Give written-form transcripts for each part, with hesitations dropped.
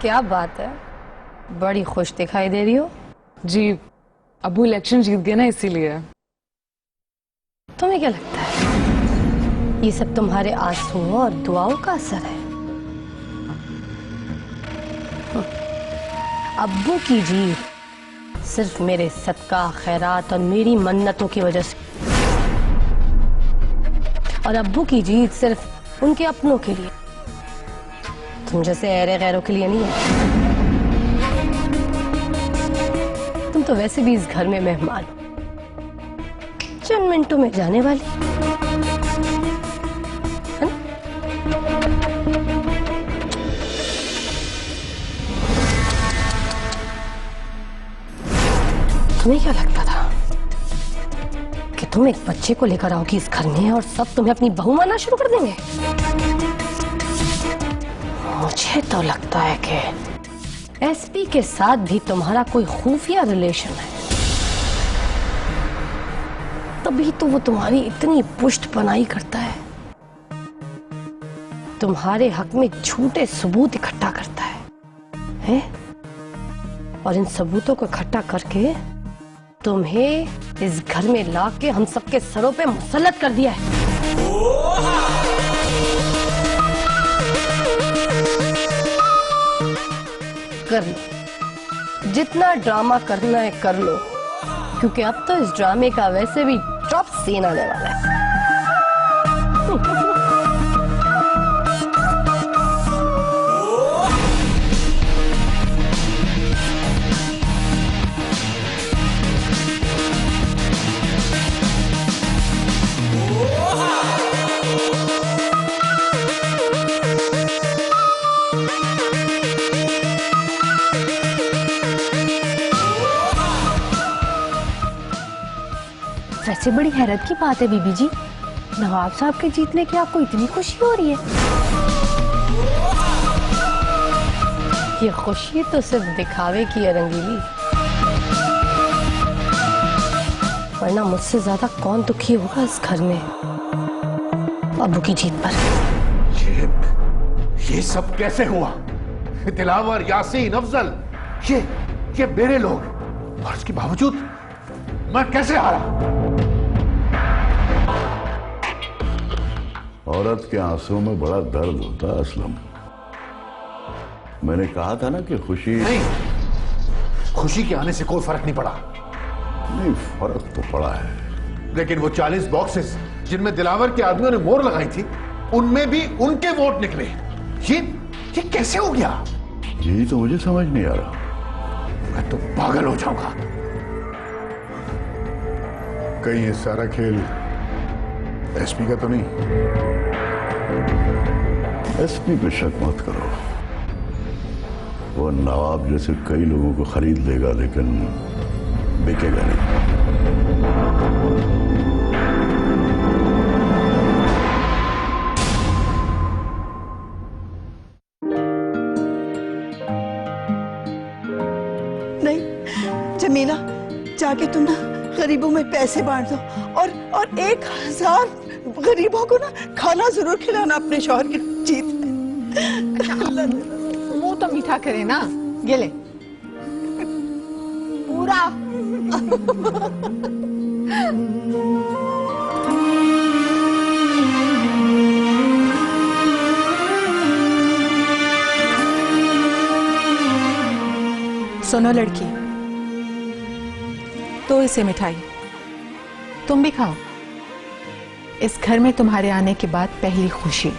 क्या बात है, बड़ी खुश दिखाई दे रही हो। जी अबू इलेक्शन जीत गए ना, इसीलिए। तुम्हें क्या लगता है ये सब तुम्हारे आंसुओं और दुआओं का असर है? अब्बू की जीत सिर्फ मेरे सदका खैरात और मेरी मन्नतों की वजह से, और अब्बू की जीत सिर्फ उनके अपनों के लिए, तुम जैसे ऐरे गैरों के लिए नहीं है। तुम तो वैसे भी इस घर में मेहमान हो, चंद मिनटों में जाने वाली है ना? तुम्हें क्या लगता था कि तुम एक बच्चे को लेकर आओगी इस घर में और सब तुम्हें अपनी बहू मानना शुरू कर देंगे? मुझे तो लगता है कि एसपी के साथ भी तुम्हारा कोई खुफिया रिलेशन है, तभी तो वो तुम्हारी इतनी पुष्ट पनाही करता है, तुम्हारे हक में झूठे सबूत इकट्ठा करता है? और इन सबूतों को इकट्ठा करके तुम्हें इस घर में लाके हम सबके सरों पे मुसल्लत कर दिया है। कर लो, जितना ड्रामा करना है कर लो, क्योंकि अब तो इस ड्रामे का वैसे भी टॉप सीन आने वाला है। वैसे बड़ी हैरत की बात है बीबी जी, नवाब साहब के जीतने की आपको इतनी खुशी हो रही है? ये खुशी तो सिर्फ दिखावे की है रंगीली, वरना मुझसे ज्यादा कौन दुखी होगा इस घर में अब्बू की जीत पर। ये सब कैसे हुआ? दिलावर, यासीन, अफजल, ये मेरे लोग, और इसके बावजूद मैं कैसे हारा? औरत के आंसुओं में बड़ा दर्द होता है असलम। मैंने कहा था ना कि खुशी नहीं, खुशी के आने से कोई फर्क नहीं पड़ा। नहीं, फर्क तो पड़ा है, लेकिन वो 40 बॉक्सेस जिनमें दिलावर के आदमियों ने मोहर लगाई थी, उनमें भी उनके वोट निकले। ये कैसे हो गया? यही तो मुझे समझ नहीं आ रहा। मैं तो पागल हो जाऊंगा। कहीं ये सारा खेल एसपी का तो नहीं? एसपी पे शक मत करो, वो नवाब जैसे कई लोगों को खरीद लेगा, लेकिन बिकेगा नहीं। नहीं जमीला, जाके तुम ना गरीबों में पैसे बांट दो, और 1000 गरीबों को ना खाना जरूर खिलाना अपने शौहर की जीत में। मुंह तो मीठा करे ना, ये ले पूरा। सुनो लड़की, तो इसे मिठाई तुम भी खाओ। इस घर में तुम्हारे आने के बाद पहली खुशी,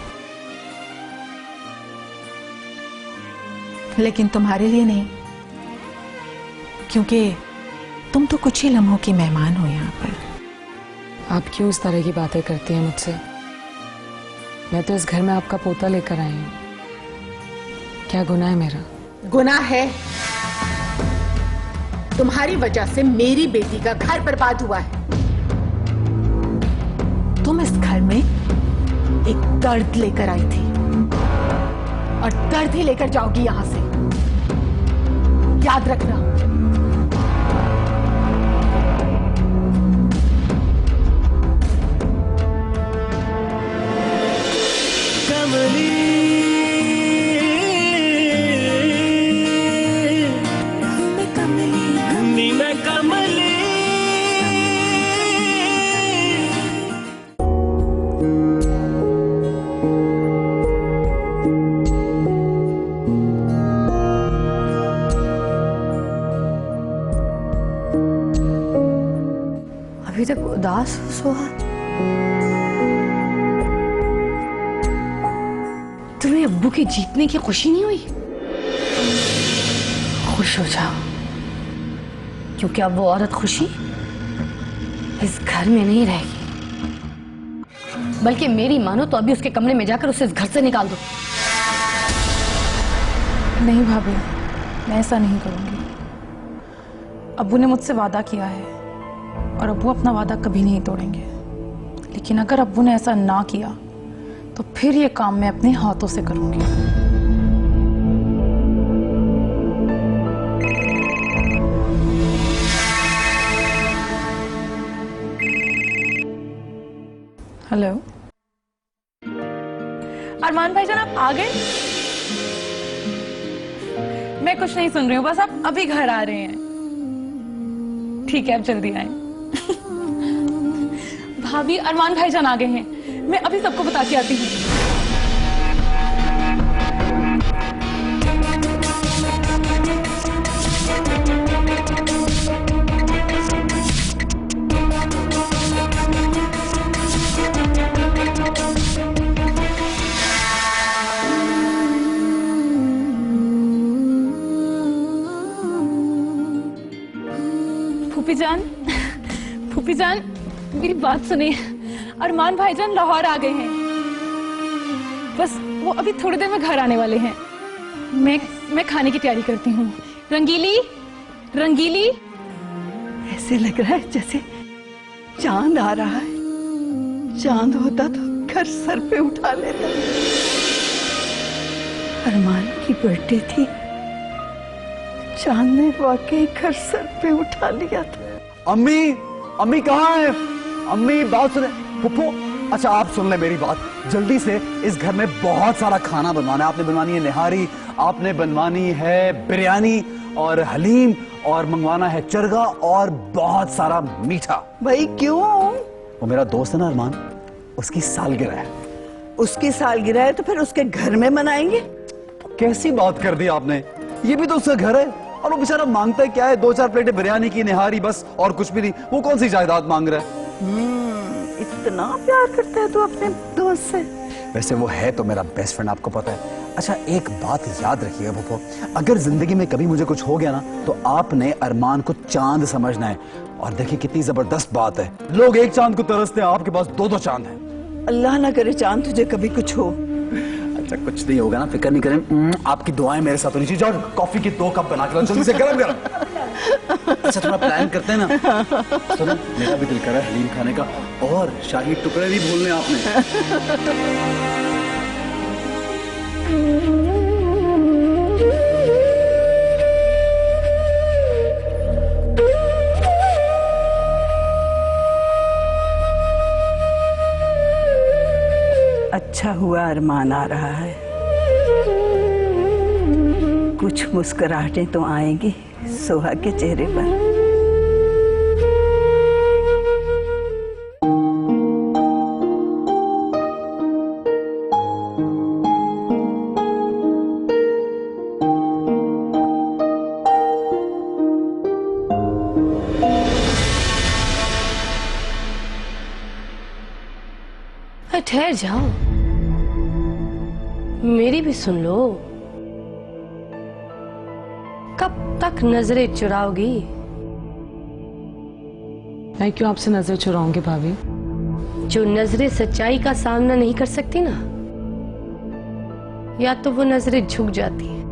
लेकिन तुम्हारे लिए नहीं, क्योंकि तुम तो कुछ ही लम्हों की मेहमान हो यहाँ पर। आप क्यों इस तरह की बातें करती हैं मुझसे? मैं तो इस घर में आपका पोता लेकर आई हूँ। क्या गुनाह है मेरा? गुनाह है, तुम्हारी वजह से मेरी बेटी का घर बर्बाद हुआ है। तुम इस घर में एक दर्द लेकर आई थी और दर्द ही लेकर जाओगी यहां से, याद रखना। कमली अभी तक उदास हो सोहा? तुम्हें अब्बू के जीतने की खुशी नहीं हुई? खुश हो जाओ, क्योंकि अब वो औरत खुशी इस घर में नहीं रहेगी। बल्कि मेरी मानो तो अभी उसके कमरे में जाकर उसे इस घर से निकाल दो। नहीं भाभी, मैं ऐसा नहीं करूंगी। अब्बू ने मुझसे वादा किया है और अब्बू अपना वादा कभी नहीं तोड़ेंगे। लेकिन अगर अब्बू ने ऐसा ना किया तो फिर ये काम मैं अपने हाथों से करूंगी। हेलो अरमान भाईजान, आप आ गए? मैं कुछ नहीं सुन रही हूँ, बस आप अभी घर आ रहे हैं। ठीक है, आप जल्दी आए। भाभी, अरमान भाईजान आ गए हैं, मैं अभी सबको बता के आती हूँ। फूफी जान, मेरी बात सुनिए। अरमान भाईजान लाहौर आ गए हैं, बस वो अभी थोड़ी देर में घर आने वाले हैं। मैं खाने की तैयारी करती हूँ। रंगीली, ऐसे लग रहा है जैसे चांद आ रहा है। चांद होता तो घर सर पे उठा लेता। अरमान की बर्थडे थी, चांद ने वाकई घर सर पे उठा लिया था। अम्मी कहाँ है? अम्मी बात सुने। पुप्पो, अच्छा आप सुन ले मेरी बात। जल्दी से इस घर में बहुत सारा खाना बनवाना है। आपने बनवानी है निहारी, आपने बनवानी है बिरयानी और हलीम, और मंगवाना है चरगा और बहुत सारा मीठा। भाई क्यों? वो मेरा दोस्त है ना अरमान, उसकी सालगिरह है। उसकी सालगिरह है तो फिर उसके घर में मनाएंगे। कैसी बात कर दी आपने? ये भी तो उसका घर है, और वो बेचारा मांगता है क्या है? 2-4 प्लेटें बिरयानी की, निहारी, बस, और कुछ भी नहीं। वो कौन सी जायदाद मांग रहा है? इतना प्यार करता है तू अपने दोस्त से। वैसे वो है तो मेरा बेस्ट फ्रेंड, आपको पता है। अच्छा एक बात याद रखिएगा पुप्पो, अगर जिंदगी में कभी मुझे कुछ हो गया ना, तो आपने अरमान को चांद समझना है। और देखिए कितनी जबरदस्त बात है, लोग एक चांद को तरसते हैं, आपके पास 2-2 चांद हैं। अल्लाह ना करे चांद तुझे कभी कुछ हो। अच्छा कुछ नहीं होगा ना, फिक्र नहीं करें। आपकी दुआएं मेरे साथ होनी चाहिए। जाओ कॉफी की 2 कप बना के लाओ जल्दी से, गरम। अच्छा थोड़ा प्लान करते हैं ना। सुनो, मेरा भी दिल कर रहा है हलीम खाने का, और शाही टुकड़े भी भूलने आपने। अच्छा हुआ अरमान आ रहा है, कुछ मुस्कुराहटें तो आएंगी सोहा के चेहरे पर। ठहर जाओ, मेरी भी सुन लो। कब तक नजरें चुराओगी? मैं क्यों आपसे नजर चुराऊंगी भाभी? जो नजरें सच्चाई का सामना नहीं कर सकती ना, या तो वो नजरें झुक जाती हैं,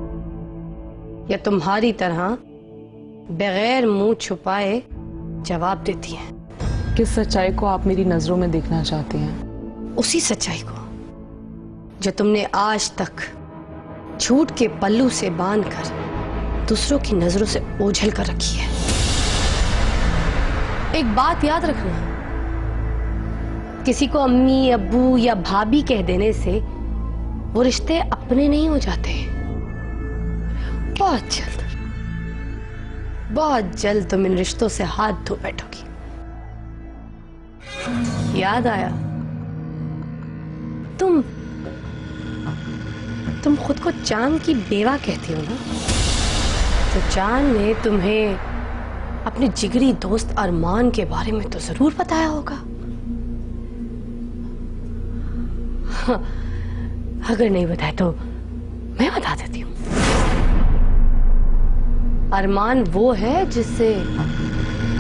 या तुम्हारी तरह बगैर मुंह छुपाए जवाब देती हैं। किस सच्चाई को आप मेरी नजरों में देखना चाहती हैं? उसी सच्चाई को जो तुमने आज तक झूठ के पल्लू से बांधकर दूसरों की नजरों से ओझल कर रखी है। एक बात याद रखना, किसी को अम्मी, अब्बू या भाभी कह देने से वो रिश्ते अपने नहीं हो जाते। बहुत जल्द तुम इन रिश्तों से हाथ धो बैठोगी। याद आया, तुम खुद को चांद की बेवा कहती हो ना, तो चांद ने तुम्हें अपने जिगरी दोस्त अरमान के बारे में तो जरूर बताया होगा। हाँ, अगर नहीं बताया तो मैं बता देती हूँ। अरमान वो है जिससे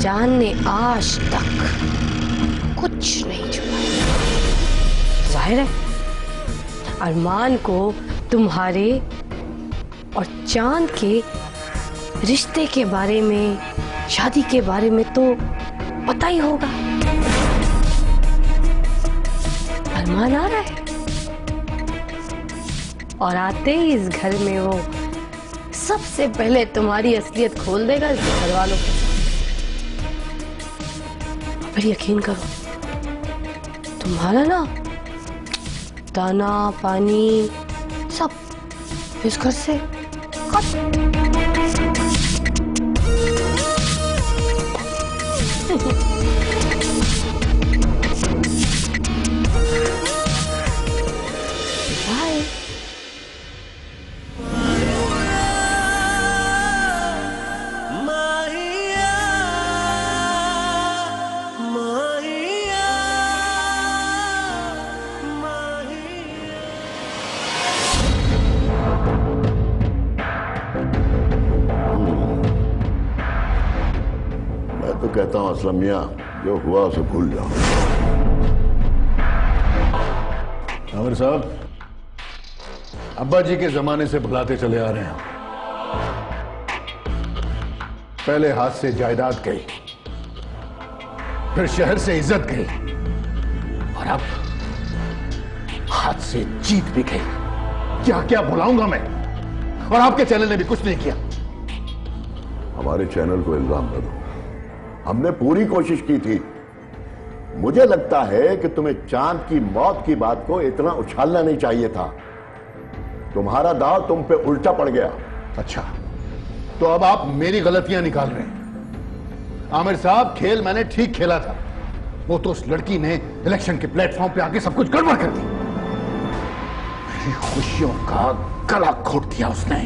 जान ने आज तक कुछ नहीं छुपाया। जाहिर है अरमान को तुम्हारे और चांद के रिश्ते के बारे में, शादी के बारे में तो पता ही होगा। अरमान आ रहा है और आते ही इस घर में वो सबसे पहले तुम्हारी असलियत खोल देगा इस घर वालों के साथ। फिर यकीन करो तुम्हारा ना दाना पानी सब इस घर से बाय। तो कहता हूं असलम मियां, जो हुआ उसे भूल जाओ। आमिर साहब, अब्बा जी के जमाने से बुलाते चले आ रहे हैं। पहले हाथ से जायदाद गई, फिर शहर से इज्जत गई और अब हाथ से जीत भी गई। क्या क्या बुलाऊंगा मैं? और आपके चैनल ने भी कुछ नहीं किया। हमारे चैनल को इल्जाम न दो, हमने पूरी कोशिश की थी। मुझे लगता है कि तुम्हें चांद की मौत की बात को इतना उछालना नहीं चाहिए था। तुम्हारा दाव तुम पे उल्टा पड़ गया। अच्छा, तो अब आप मेरी गलतियां निकाल रहे हैं। आमिर साहब, खेल मैंने ठीक खेला था। वो तो उस लड़की ने इलेक्शन के प्लेटफॉर्म पे आके सब कुछ गड़बड़ कर दी। मेरी खुशियों का गला घोट दिया उसने।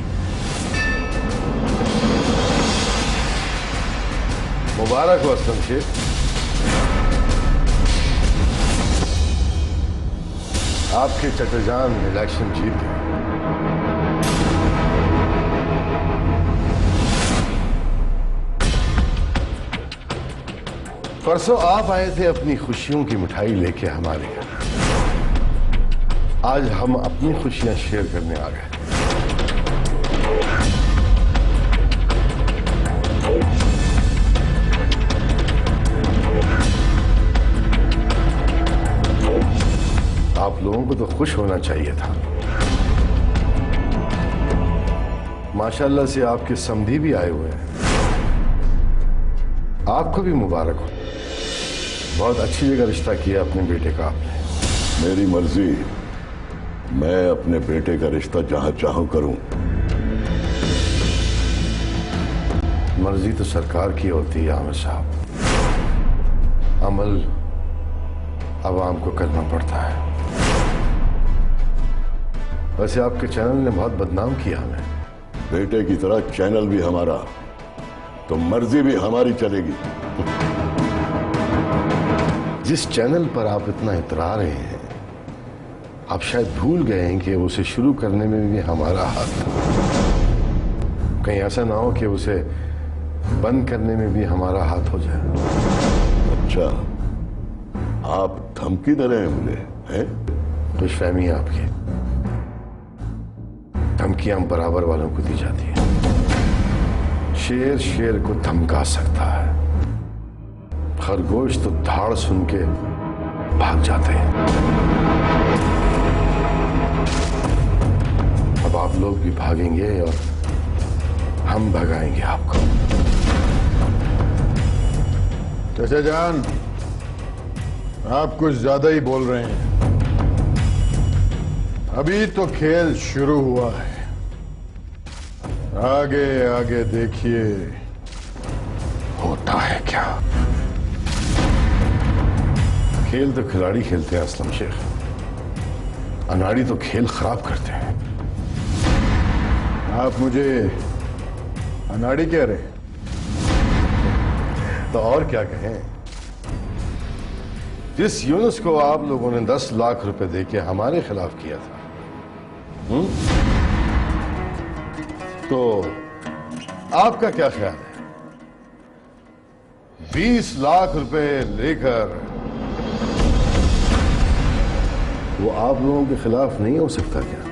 मुबारक हो असलम शेख, आपके चटोजान इलेक्शन जीत गए। परसों आप आए थे अपनी खुशियों की मिठाई लेके हमारे घर। आज हम अपनी खुशियां शेयर करने आ गए। आप लोगों को तो खुश होना चाहिए था। माशाल्लाह से आपके समधी भी आए हुए हैं। आपको भी मुबारक हो। बहुत अच्छी जगह रिश्ता किया अपने बेटे का आपने। मेरी मर्जी, मैं अपने बेटे का रिश्ता जहां चाहूं करूं। मर्जी तो सरकार की होती है आमिर साहब, अमल अवाम को करना पड़ता है। वैसे आपके चैनल ने बहुत बदनाम किया हमें। बेटे की तरह चैनल भी हमारा, तो मर्जी भी हमारी चलेगी। जिस चैनल पर आप इतना इतरा रहे हैं, आप शायद भूल गए हैं कि उसे शुरू करने में भी हमारा हाथ था। कहीं ऐसा ना हो कि उसे बंद करने में भी हमारा हाथ हो जाए। अच्छा, आप धमकी दे रहे हैं मुझे, हैं? खुशफहमी है आपकी। धमकियां बराबर वालों को दी जाती है। शेर शेर को धमका सकता है, खरगोश तो धाड़ सुन के भाग जाते हैं। अब आप लोग भी भागेंगे और हम भगाएंगे आपको। चाचा जान, आप कुछ ज्यादा ही बोल रहे हैं। अभी तो खेल शुरू हुआ है, आगे आगे देखिए होता है क्या। खेल तो खिलाड़ी खेलते हैं असलम शेख, अनाड़ी तो खेल खराब करते हैं। आप मुझे अनाड़ी कह रहे? तो और क्या कहें। जिस यूनुस को आप लोगों ने 10 लाख रुपए देके हमारे खिलाफ किया था, तो आपका क्या ख्याल है? 20 लाख रुपए लेकर वो आप लोगों के खिलाफ नहीं हो सकता क्या?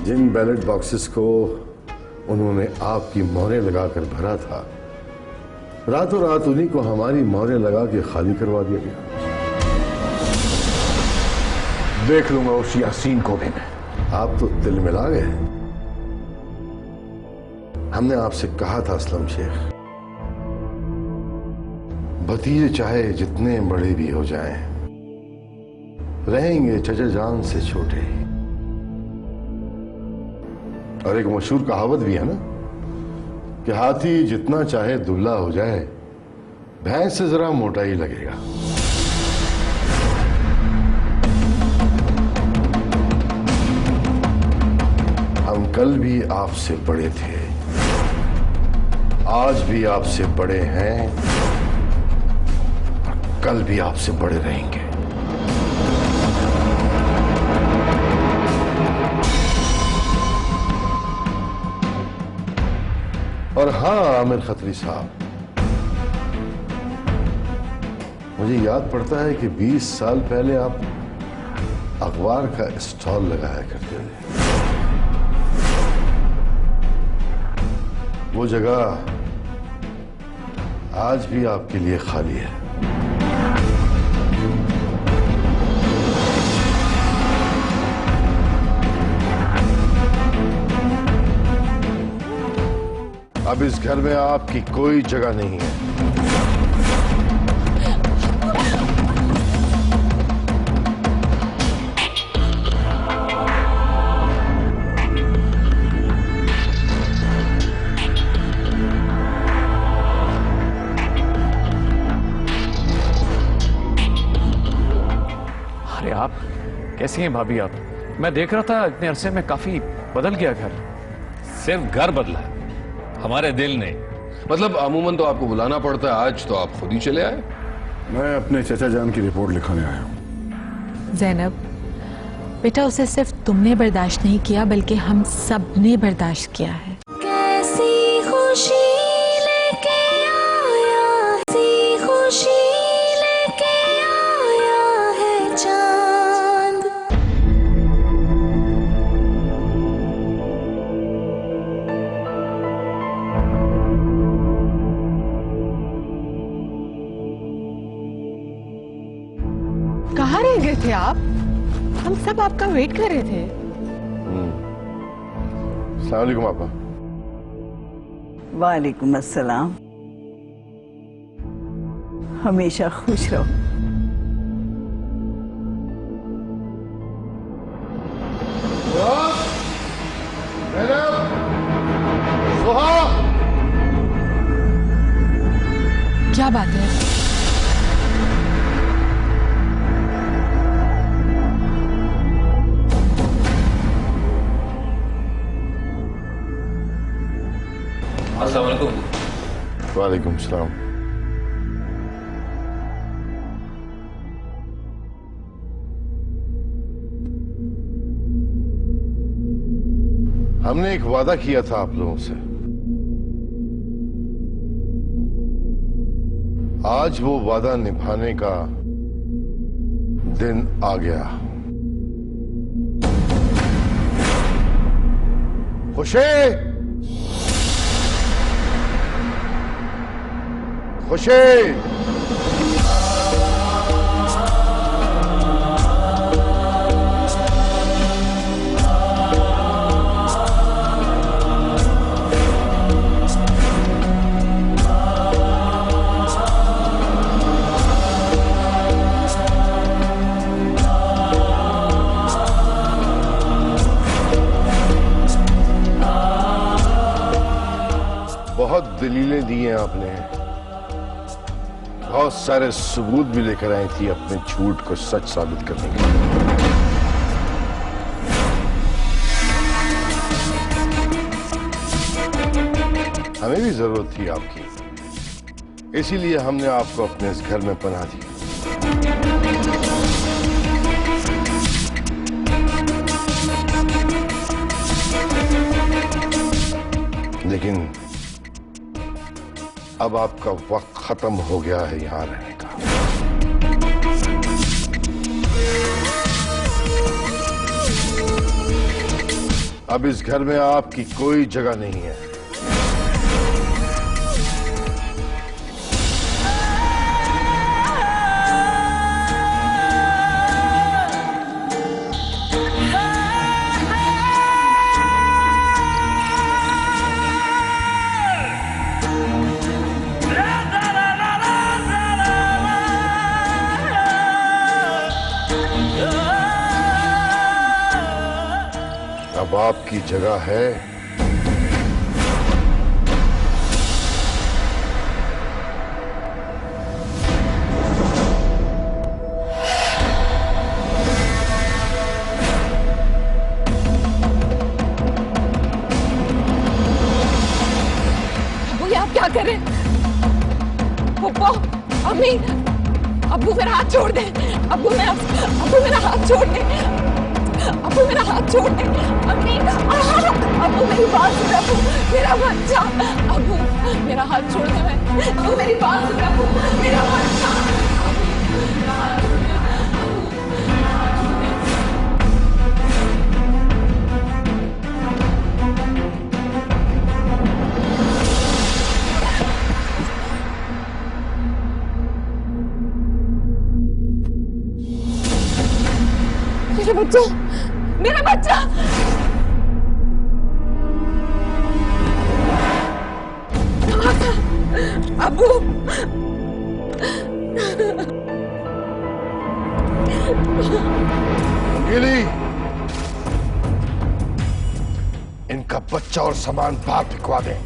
जिन बैलेट बॉक्सेस को उन्होंने आपकी मोहरें लगाकर भरा था, रातों रात उन्हीं को हमारी मोहरें लगा के खाली करवा दिया गया। देख लूंगा उस यासीन को भी मैं। आप तो दिल मिला गए। हमने आपसे कहा था असलम शेख, भतीजे चाहे जितने बड़े भी हो जाएं, रहेंगे चचा जान से छोटे। और एक मशहूर कहावत भी है ना कि हाथी जितना चाहे दुल्ला हो जाए, भैंस से जरा मोटा ही लगेगा। हम कल भी आपसे बड़े थे, आज भी आपसे बड़े हैं, और कल भी आपसे बड़े रहेंगे। और हां आमिर खत्री साहब, मुझे याद पड़ता है कि 20 साल पहले आप अखबार का स्टॉल लगाया करते थे। वो जगह आज भी आपके लिए खाली है। अब इस घर में आपकी कोई जगह नहीं है। अरे आप कैसी हैं भाभी? आप, मैं देख रहा था इतने अरसे में काफी बदल गया घर। सिर्फ घर बदला है, हमारे दिल नहीं। मतलब अमूमन तो आपको बुलाना पड़ता है, आज तो आप खुद ही चले आए। मैं अपने चचा जान की रिपोर्ट लिखाने आया हूं। जैनब बेटा, उसे सिर्फ तुमने बर्दाश्त नहीं किया बल्कि हम सब ने बर्दाश्त किया है। कैसी खुशी लेके आया, कैसी खुशी लेके आया है चांद। कहाँ रह गए थे आप? हम सब आपका वेट कर रहे थे। अस्सलाम वालेकुम आपा। वालेकुम अस्सलाम। हमेशा खुश रहो। क्या बात है? अस्सलाम वालेकुम। वालेकुम सलाम। हमने एक वादा किया था आप लोगों से, आज वो वादा निभाने का दिन आ गया। खुशी, खुशी, बहुत दलीलें दी हैं आपने, बहुत सारे सबूत भी लेकर आई थी अपने झूठ को सच साबित करने के लिए। हमें भी जरूरत थी आपकी, इसीलिए हमने आपको अपने इस घर में पनाह दी। लेकिन अब आपका वक्त खत्म हो गया है यहां रहने का। अब इस घर में आपकी कोई जगह नहीं है। अब आपकी जगह है अबू, ये आप क्या कर रहे हैं? पप्पा, अम्मी, अबू मेरा हाथ छोड़ दे। अबू मेरा हाथ छोड़ दे। अबू मेरा हाथ छोड़ दे। अम्मी, अबू मेरी बात सुन। अबू मेरा बच्चा। अबू मेरा हाथ छोड़ दे। अबू मेरी बात सुन। अबू मेरा बच्चा। मेरा बच्चा, मेरा बच्चा। अबू, गिली, इनका बच्चा और सामान बाहर फिकवा दें।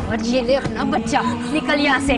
और ये ले अपना बच्चा, निकल यहाँ से।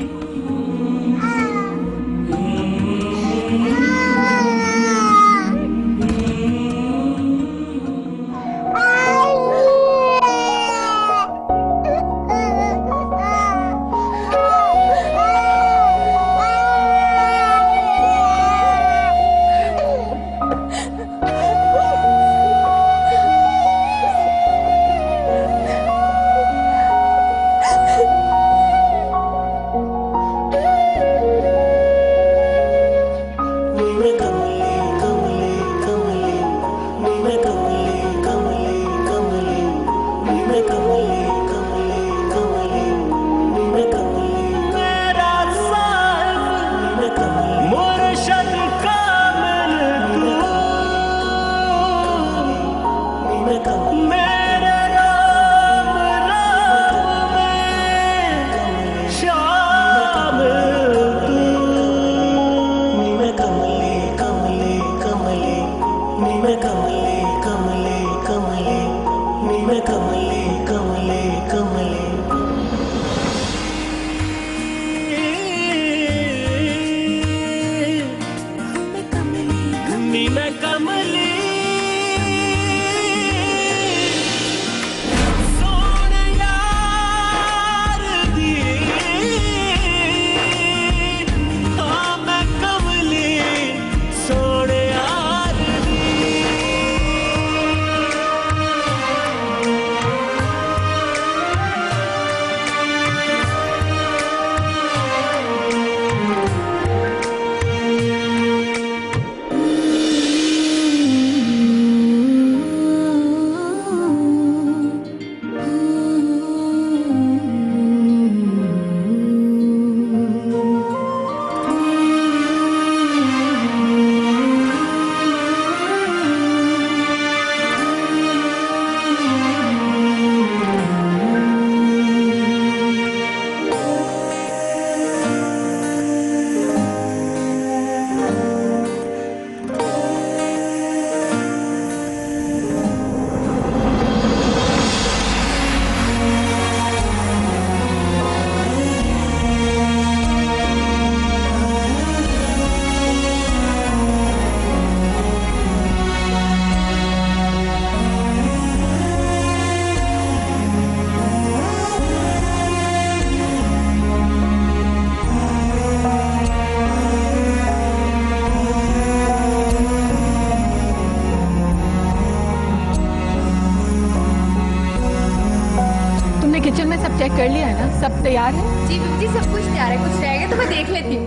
सब तैयार है? जी बीबी जी, सब कुछ तैयार है, कुछ रह गया तो मैं देख लेती हूँ।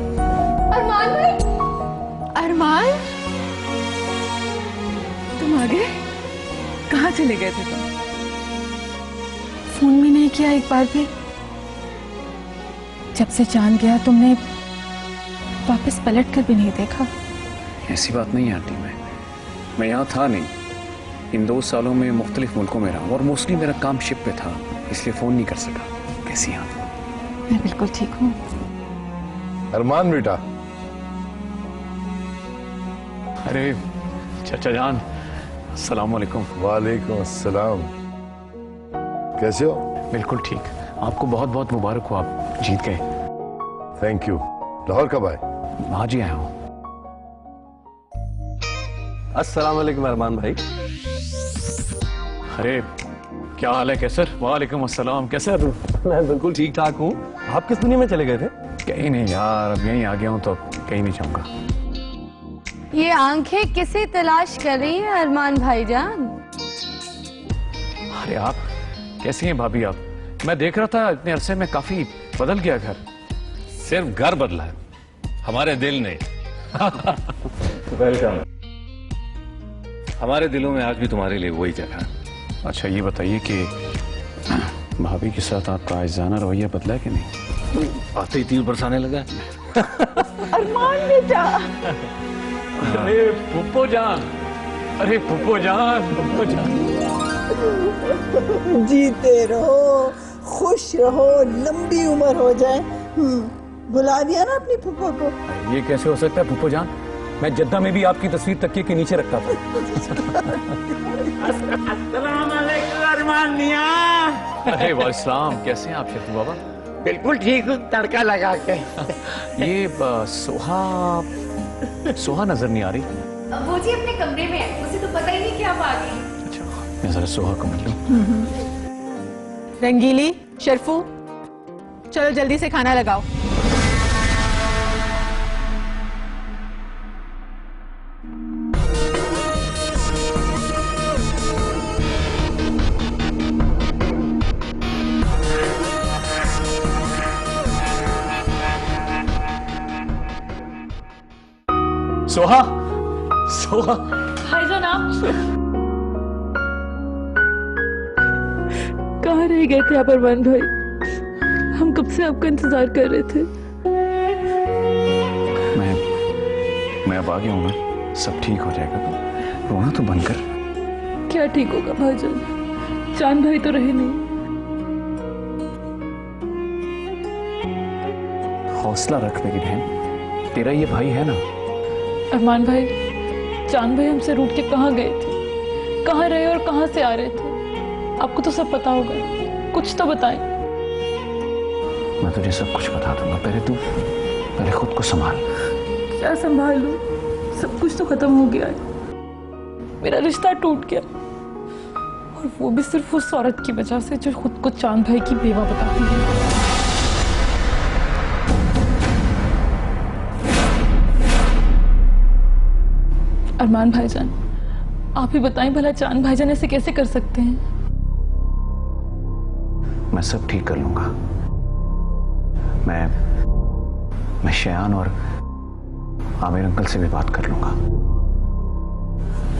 अरमान भाई, अरमान, तुम आ गए? कहाँ चले गए थे तुम? फोन भी नहीं किया एक बार भी। जब से जान गया तुमने वापस पलट कर भी नहीं देखा। ऐसी बात नहीं है आंटी, मैं यहाँ था नहीं। इन 2 सालों में मुख्तलिफ मुल्कों में रहा और मोस्टली मेरा काम शिप पे था, इसलिए फोन नहीं कर सका। कैसी हैं आप? मैं बिल्कुल ठीक हूँ। अरमान बेटा। अरे चाचा जान, अस्सलाम वालेकुम। वालेकुम अस्सलाम। कैसे हो? बिल्कुल ठीक। आपको बहुत बहुत मुबारक हो, आप जीत गए। Thank you. लाहौर कब आए? आज ही आया हूँ। अस्सलाम वालेकुम अरमान भाई। अरे क्या हाल है कैसर? वालेकुम अस्सलाम, कैसे है तू? मैं बिल्कुल ठीक ठाक हूँ। आप किस दुनिया में चले गए थे? कहीं नहीं यार, अब यहीं आ गया हूँ तो कहीं नहीं जाऊंगा। ये आंखें किसे तलाश कर रही हैं अरमान भाईजान? अरे आप कैसी हैं भाभी आप? मैं देख रहा था इतने अरसे में काफी बदल गया घर। सिर्फ घर बदला है, हमारे दिल ने। वेलकम। हमारे दिलों में आज भी तुम्हारे लिए वही जगह है। अच्छा ये बताइए कि भाभी के साथ आपका आइजाना रवैया बदला है कि नहीं? आते ही तीर बरसाने लगा। अरमान बेटा, अरे पुप्पो जान, अरे पुप्पो जान, पुप्पो जान। जीते रहो, खुश रहो, लंबी उम्र हो जाए। बुला दिया ना अपनी फूफो को? ये कैसे हो सकता है पुप्पो जान? मैं जद्दा में भी आपकी तस्वीर तकिए के नीचे रखता था। अरमान मिया, अरे वालेकुम, कैसे हैं आप शेखू बाबा? बिल्कुल ठीक हूँ, तड़का लगा के। ये सोहा नजर नहीं आ रही। वो जी अपने कमरे में है, उसे तो पता ही नहीं कि आप आ गए। अच्छा मैं जरा सोहा को मिल लूं। रंगीली, शर्फू, चलो जल्दी से खाना लगाओ। सोहा, सोहा। भाईजान आप कहाँ रह गए थे आप अरमान भाई? हम कब से आपका इंतजार कर रहे थे। मैं अब आ गया हूँ ना, सब ठीक हो जाएगा। तो रोना तो बंद कर। क्या ठीक होगा भाईजान, चांद भाई तो रहे नहीं। हौसला रख मेरी बहन, तेरा ये भाई है ना। अरमान भाई, चांद भाई हमसे रूठ के कहाँ गए थे, कहाँ रहे और कहाँ से आ रहे थे? आपको तो सब पता होगा, कुछ तो बताएं। मैं तुझे सब कुछ बता दूंगा, पहले खुद को संभाल। क्या संभालूं? सब कुछ तो खत्म हो गया है, मेरा रिश्ता टूट गया, और वो भी सिर्फ उस औरत की वजह से जो खुद को चांद भाई की बेवा बताती है। अरमान भाईजान, आप ही बताएं भला, चांद भाईजान ऐसे कैसे कर सकते हैं? मैं सब ठीक कर लूंगा। मैं शयान और आमिर अंकल से भी बात कर लूंगा।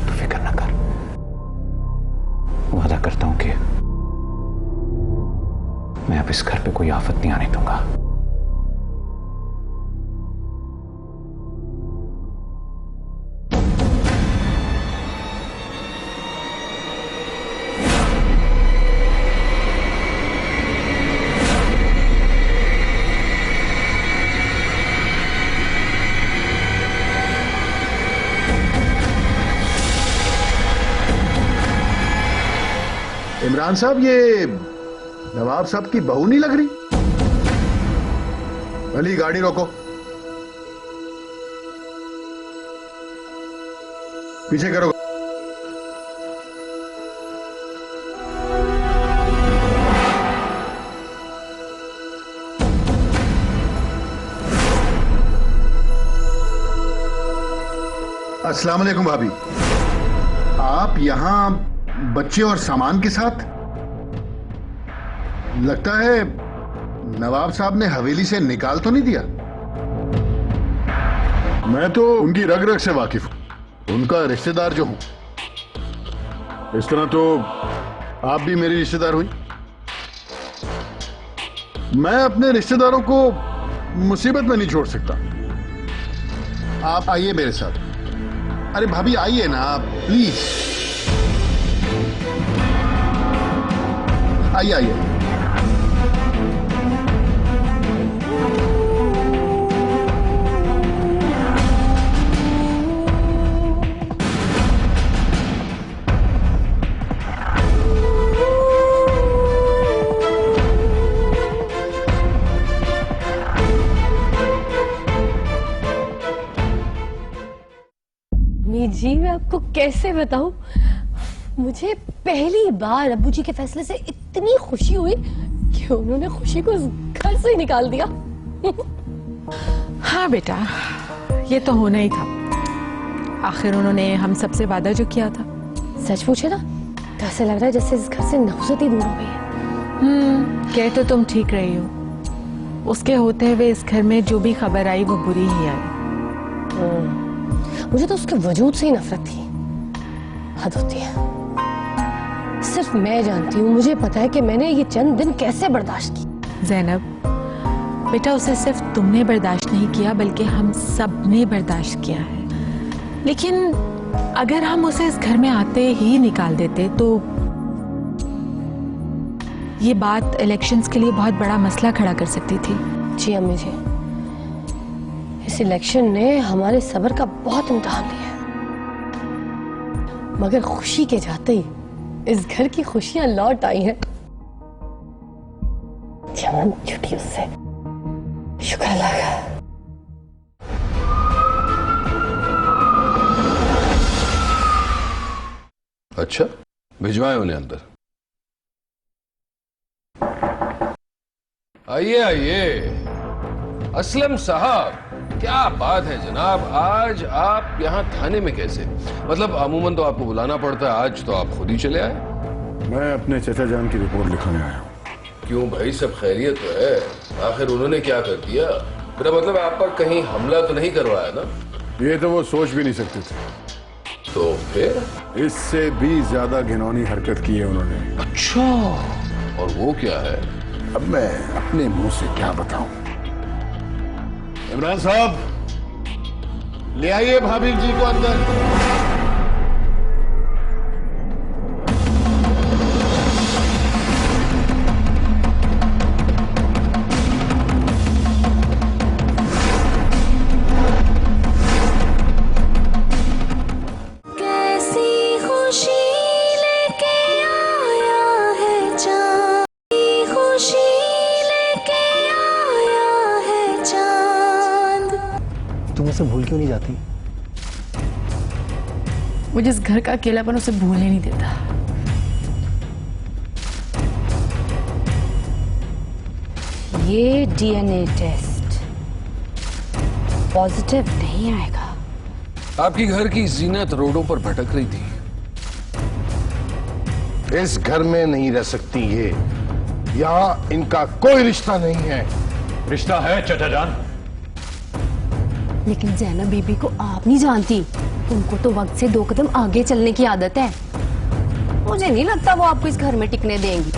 तो फिक्र न कर, वादा करता हूं कि मैं अब इस घर पे कोई आफत नहीं आने दूंगा। इमरान साहब, ये नवाब साहब की बहू नहीं लग रही? अली गाड़ी रोको, पीछे करो। अस्सलाम वालेकुम भाभी, आप यहां बच्चे और सामान के साथ? लगता है नवाब साहब ने हवेली से निकाल तो नहीं दिया? मैं तो उनकी रग रग से वाकिफ हूं, उनका रिश्तेदार जो हूं। इस तरह तो आप भी मेरी रिश्तेदार हुई। मैं अपने रिश्तेदारों को मुसीबत में नहीं छोड़ सकता। आप आइए मेरे साथ। अरे भाभी आइए ना आप, प्लीज आइए आइए। जी मैं आपको कैसे बताऊं, मुझे पहली बार अब्बू जी के फैसले से इतनी खुशी हुई कि उन्होंने खुशी को घर से ही निकाल दिया। हाँ बेटा, ये तो होना ही था। आखिर उन्होंने हम सबसे वादा जो किया था। सच पूछे ना तो ऐसे लग रहा है जैसे इस घर से नफरत ही दूर हो गई है। कह तो तुम ठीक रही हो। उसके होते हुए इस घर में जो भी खबर आई वो बुरी ही आई। मुझे तो उसके वजूद से ही नफरत थी। हद होती है। सिर्फ मैं जानती हूँ, मुझे पता है कि मैंने ये चंद दिन कैसे बर्दाश्त की। ज़ैनब बेटा, उसे सिर्फ तुमने बर्दाश्त नहीं किया बल्कि हम सब ने बर्दाश्त किया है। लेकिन अगर हम उसे इस घर में आते ही निकाल देते तो ये बात इलेक्शंस के लिए बहुत बड़ा मसला खड़ा कर सकती थी। जी अम्मी जी, इस इलेक्शन ने हमारे सब्र का बहुत इम्तिहान लिया है। मगर खुशी के जाते ही इस घर की खुशियां लौट आई हैं। जान छुटी उससे, शुक्र अल्लाह का। अच्छा, भिजवाए उन्हें अंदर। आइए आइए। असलम साहब, क्या बात है जनाब, आज आप यहाँ थाने में कैसे? मतलब अमूमन तो आपको बुलाना पड़ता है, आज तो आप खुद ही चले आए। मैं अपने चचा जान की रिपोर्ट लिखवाने आया हूँ। क्यों भाई, सब खैरियत तो है? आखिर उन्होंने क्या कर दिया? मेरा मतलब आप पर कहीं हमला तो नहीं करवाया ना? ये तो वो सोच भी नहीं सकते थे। तो फिर? इससे भी ज्यादा घिनौनी हरकत की है उन्होंने। अच्छा, और वो क्या है? अब मैं अपने मुंह से क्या बताऊं। इमरान साहब, ले आइए भाभी जी को अंदर। भूल क्यों नहीं जाती? वो जिस घर का अकेलापन उसे भूलने नहीं देता। ये डीएनए टेस्ट पॉजिटिव नहीं आएगा। आपकी घर की जीनत रोडों पर भटक रही थी। इस घर में नहीं रह सकती ये, यहाँ इनका कोई रिश्ता नहीं है। रिश्ता है चचा जान। लेकिन ज़ैनब बीबी को आप नहीं जानती, उनको तो वक्त से 2 कदम आगे चलने की आदत है। मुझे नहीं लगता वो आपको इस घर में टिकने देंगी।